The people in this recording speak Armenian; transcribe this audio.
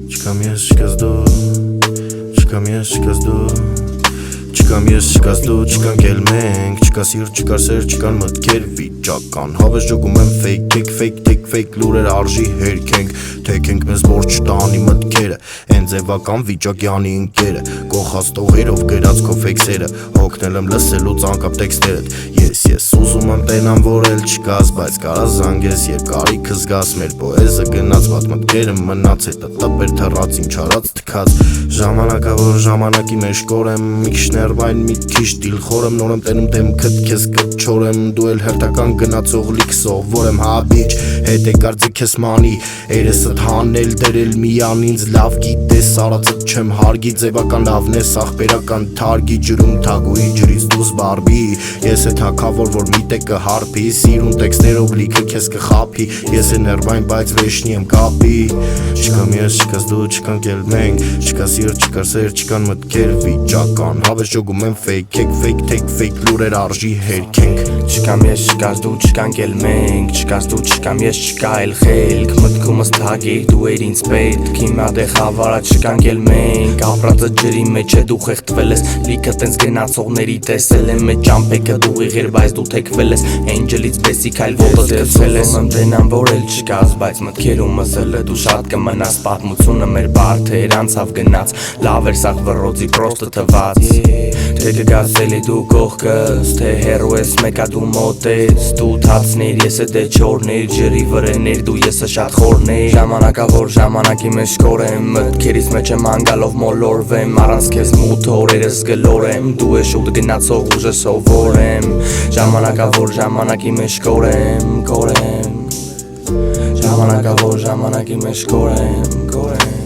Չկամ ես, չկաս դու, չկամ ես, չկաս դու, չկամ ես, չկաս դու, չկանք էլ մենք, չկա սիրտ, չկար սեր, չկան մտքեր վիճական, հավես ժոգում եմ fake լուրեր արժի հերքենք, թեքենք մեզ որ չտանի մտքերը, են ձևական վիճակյանի ընկերը, կողած տողերով գրած քո ֆեքսերը, հոգնել եմ լսելուց անկապ տեքստերդ, ես ուզում եմ տենամ որ էլ չկաս, բայց կարա զանգես երբ կարիքը զգաս, մեր պոեզը գնաց, վատ մտքերը մնաց, հետը տպեր թռած, ինչ արած թքած, ժամանակա որ ժամանակի մեջ կորեմ, մի քիչ ներվայն, մի քիչ դիլխոր եմ, նոր եմ տենում դեմքդ քեզ կչորեմ, դու էլ հերթական գնացող լիք սովոր եմ, հա բիչ, հետ է կարծիք ես մանի, երեսդ հանել դերել միան ինձ լավ գիտես, արածդ չեմ հարգի, ձևական լավն ես, աղբերական թարգի, ջրում թագուի ջրից դուս բարբի, ես է թակավոր որ մի տե կհարփի, սիրուն տեքստերով լիքը քեզ կխափի, ես է ներվայն բայց վեշնի եմ կապի, չկամ ես, չկաս դու, չկանք էլ մենք, չկա սիրտ, չկար սեր, չկան մտքեր վիճական, հավես ժոգում եմ fake լուրեր արժի հերքենք, չկամ ես, չկաս դու, չկանք էլ մենք, չկաս դու, չկամ ես, չկա էլ խելք, մտքումս թագիր դու էր ինձ պետք, հիմա դե խավարա չկանք էլ մենք, ապրածը ջրի մեջ է դու խեղդվել ես, լիքը տենց գնացողների տեսել եմ մեծ ճամփեքը դու იღեր, բայց դու թեքվել ես, էնջելից բեսիկ այլ ոտոց կծվել ես, եմ դենամ որ էլ չկաս, բայց մտքերումս էլ դու շատ կմնաս, պատմությունը մեր բարդեր անցավ գնաց, լավ էր սաղ վռոձի պրոստը թված, թե կգաս էլի դու կողքս, թե հերու ես մեկա դու մոտ ես, դու թացներ, ես է դե չորներ, ջրի վրեներ, դու եսը շատ խորներ, ժամանակա որ ժամանակի մեջ կորեմ, մտքերից մեջ եմ անգալով մոլորվեմ, առանց քեզ մութ օրերս գլորեմ, դու է շուտ գնացող ուժը սովորեմ, ժամանակա որ ժամանակի մեջ կորեմ, ժամանակա որ ժամանակի մեջ կորեմ